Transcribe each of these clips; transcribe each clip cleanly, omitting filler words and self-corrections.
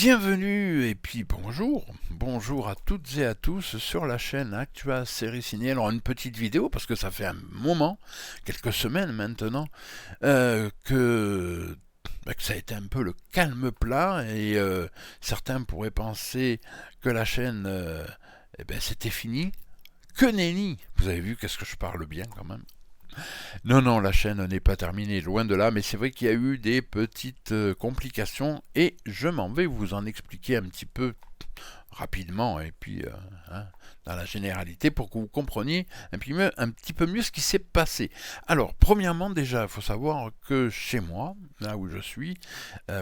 Bienvenue et puis bonjour à toutes et à tous sur la chaîne Actua Série Ciné. Alors une petite vidéo parce que ça fait un moment, quelques semaines maintenant, que ça a été un peu le calme plat et certains pourraient penser que la chaîne, c'était fini. Que nenni! Vous avez vu qu'est-ce que je parle bien quand même. Non, la chaîne n'est pas terminée, loin de là, mais c'est vrai qu'il y a eu des petites complications et je m'en vais vous en expliquer un petit peu rapidement et puis dans la généralité pour que vous compreniez un petit peu mieux ce qui s'est passé. Alors, premièrement, déjà, il faut savoir que chez moi, là où je suis,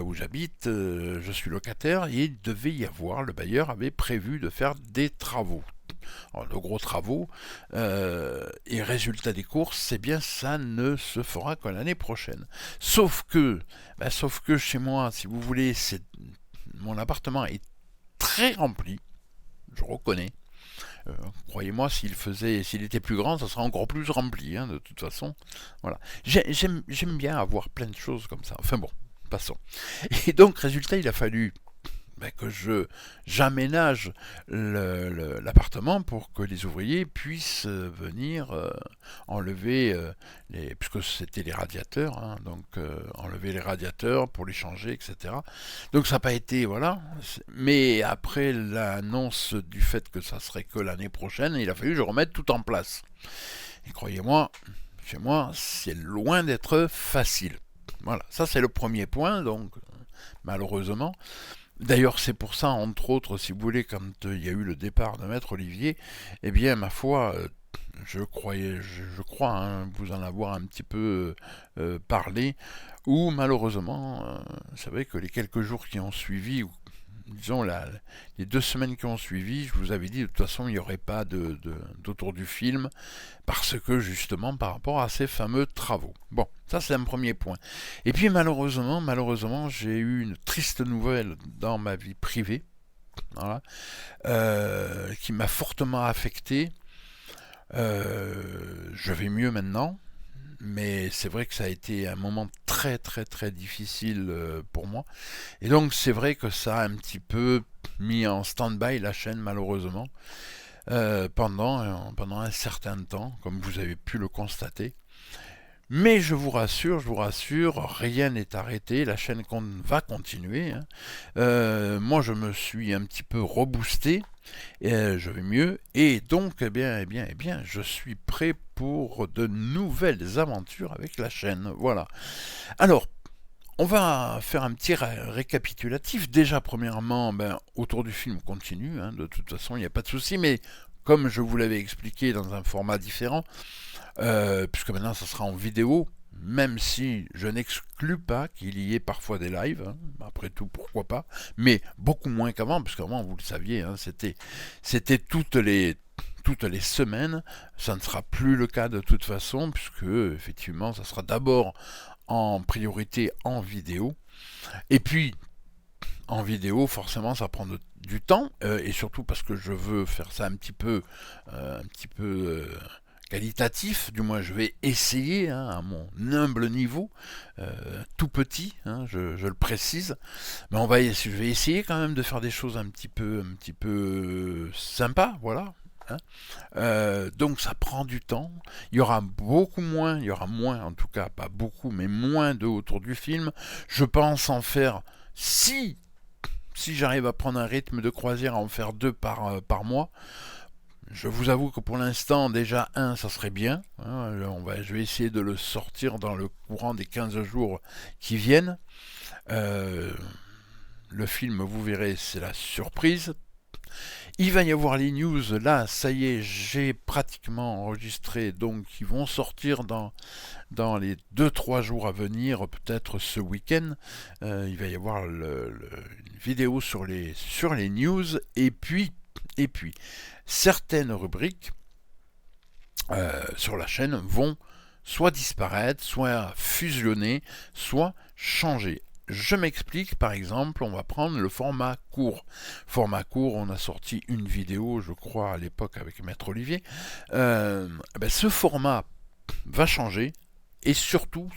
où j'habite, je suis locataire et il devait y avoir, le bailleur avait prévu de faire des travaux. Alors, de gros travaux, et résultat des courses, c'est bien ça ne se fera que l'année prochaine. Sauf que chez moi, si vous voulez, mon appartement est très rempli, je reconnais. Croyez-moi, s'il était plus grand, ça serait encore plus rempli, hein, de toute façon. Voilà. J'aime bien avoir plein de choses comme ça. Enfin bon, passons. Et donc, résultat, il a fallu que j'aménage l'appartement pour que les ouvriers puissent venir enlever puisque c'était les radiateurs, hein, donc enlever les radiateurs pour les changer, etc. Donc ça n'a pas été, voilà. Mais après l'annonce du fait que ça serait que l'année prochaine, il a fallu que je remette tout en place. Et croyez-moi, chez moi, c'est loin d'être facile. Voilà, ça c'est le premier point, donc malheureusement. D'ailleurs, c'est pour ça, entre autres, si vous voulez, quand il y a eu le départ de Maître Olivier, eh bien, ma foi, je crois vous en avoir un petit peu parlé, où malheureusement, vous savez que les quelques jours qui ont suivi, ou disons les 2 semaines qui ont suivi, je vous avais dit de toute façon il n'y aurait pas d'autour du film parce que justement par rapport à ces fameux travaux. Bon, ça c'est un premier point. Et puis malheureusement, j'ai eu une triste nouvelle dans ma vie privée, voilà, qui m'a fortement affecté. Je vais mieux maintenant, mais c'est vrai que ça a été un moment très très très difficile pour moi. Et donc c'est vrai que ça a un petit peu mis en stand-by la chaîne malheureusement pendant un certain temps, comme vous avez pu le constater. Mais je vous rassure, rien n'est arrêté, la chaîne va continuer, hein. Moi je me suis un petit peu reboosté, et je vais mieux, et donc je suis prêt pour de nouvelles aventures avec la chaîne. Voilà. Alors, on va faire un petit récapitulatif. Déjà, premièrement, autour du film continue, hein, de toute façon, il n'y a pas de souci, mais comme je vous l'avais expliqué dans un format différent, puisque maintenant ça sera en vidéo, même si je n'exclus pas qu'il y ait parfois des lives, hein, après tout pourquoi pas, mais beaucoup moins qu'avant, parce qu'avant vous le saviez, hein, c'était toutes les semaines. Ça ne sera plus le cas de toute façon, puisque effectivement ça sera d'abord en priorité en vidéo, et puis en vidéo forcément ça prend du temps, et surtout parce que je veux faire ça un petit peu qualitatif, du moins je vais essayer, hein, à mon humble niveau, tout petit, hein, je le précise, mais je vais essayer quand même de faire des choses un petit peu sympas, voilà. Hein. Donc ça prend du temps. Il y aura moins, en tout cas pas beaucoup, mais moins de autour du film. Je pense en faire si j'arrive à prendre un rythme de croisière, à en faire 2 par mois. Je vous avoue que pour l'instant, déjà ça serait bien. Hein, je vais essayer de le sortir dans le courant des 15 jours qui viennent. Le film, vous verrez, c'est la surprise. Il va y avoir les news, là, ça y est, j'ai pratiquement enregistré, donc ils vont sortir dans les 2-3 jours à venir, peut-être ce week-end. Il va y avoir une vidéo sur les news, et puis certaines rubriques sur la chaîne vont soit disparaître, soit fusionner, soit changer. Je m'explique, par exemple, on va prendre le format court. Format court, on a sorti une vidéo, je crois, à l'époque avec Maître Olivier. Ce format va changer, et surtout,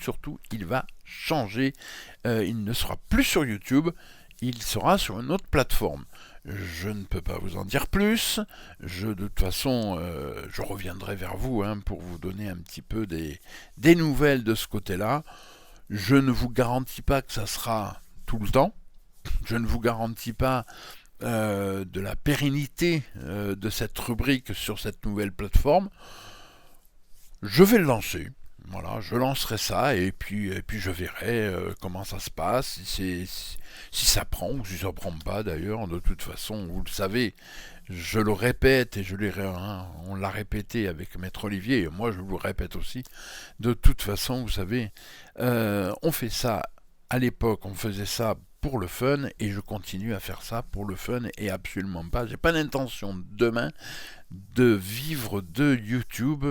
il va changer. Il ne sera plus sur YouTube, il sera sur une autre plateforme. Je ne peux pas vous en dire plus. De toute façon, je reviendrai vers vous pour vous donner un petit peu des nouvelles de ce côté-là. Je ne vous garantis pas que ça sera tout le temps. Je ne vous garantis pas de la pérennité de cette rubrique sur cette nouvelle plateforme. Je vais le lancer. Voilà, je lancerai ça et puis je verrai comment ça se passe, si ça prend ou si ça prend pas d'ailleurs. De toute façon, vous le savez, je le répète et on l'a répété avec Maître Olivier et moi je vous le répète aussi. De toute façon, vous savez, on fait ça à l'époque, on faisait ça pour le fun et je continue à faire ça pour le fun et absolument pas. J'ai pas l'intention demain de vivre de YouTube.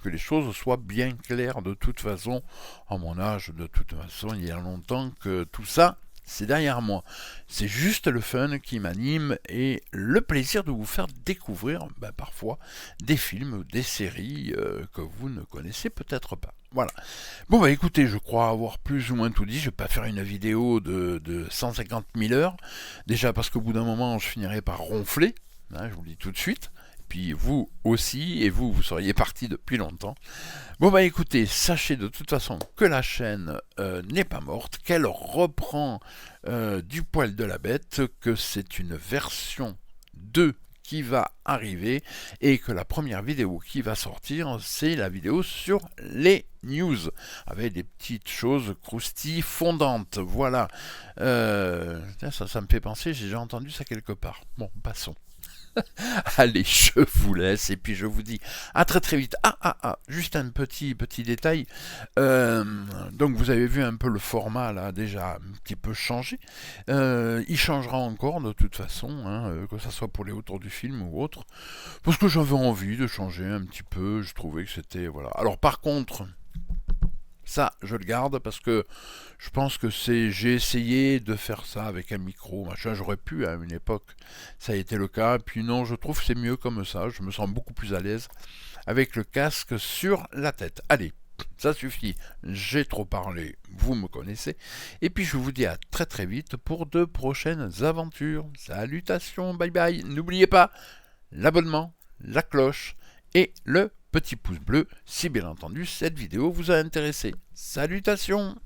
Que les choses soient bien claires de toute façon. À mon âge, de toute façon, il y a longtemps que tout ça, c'est derrière moi. C'est juste le fun qui m'anime et le plaisir de vous faire découvrir parfois des films ou des séries que vous ne connaissez peut-être pas. Voilà. Bon écoutez, je crois avoir plus ou moins tout dit. Je vais pas faire une vidéo de 150 000 heures. Déjà parce qu'au bout d'un moment, je finirai par ronfler. Je vous le dis tout de suite. Puis vous aussi, et vous seriez parti depuis longtemps. Bon écoutez, sachez de toute façon que la chaîne n'est pas morte, qu'elle reprend du poil de la bête, que c'est une version 2 qui va arriver, et que la première vidéo qui va sortir, c'est la vidéo sur les news, avec des petites choses croustilles fondantes, voilà. Ça me fait penser, j'ai déjà entendu ça quelque part. Bon, passons. Allez, je vous laisse et puis je vous dis à très très vite. Juste un petit détail. Donc vous avez vu un peu le format là déjà un petit peu changé. Il changera encore de toute façon, que ça soit pour les autour du film ou autre. Parce que j'avais envie de changer un petit peu. Je trouvais que c'était voilà. Alors par contre. Ça, je le garde parce que je pense que j'ai essayé de faire ça avec un micro, machin, j'aurais pu à une époque, ça a été le cas, puis non, je trouve que c'est mieux comme ça, je me sens beaucoup plus à l'aise avec le casque sur la tête. Allez, ça suffit, j'ai trop parlé, vous me connaissez, et puis je vous dis à très très vite pour de prochaines aventures. Salutations, bye bye, n'oubliez pas l'abonnement, la cloche et le petit pouce bleu si bien entendu cette vidéo vous a intéressé. Salutations!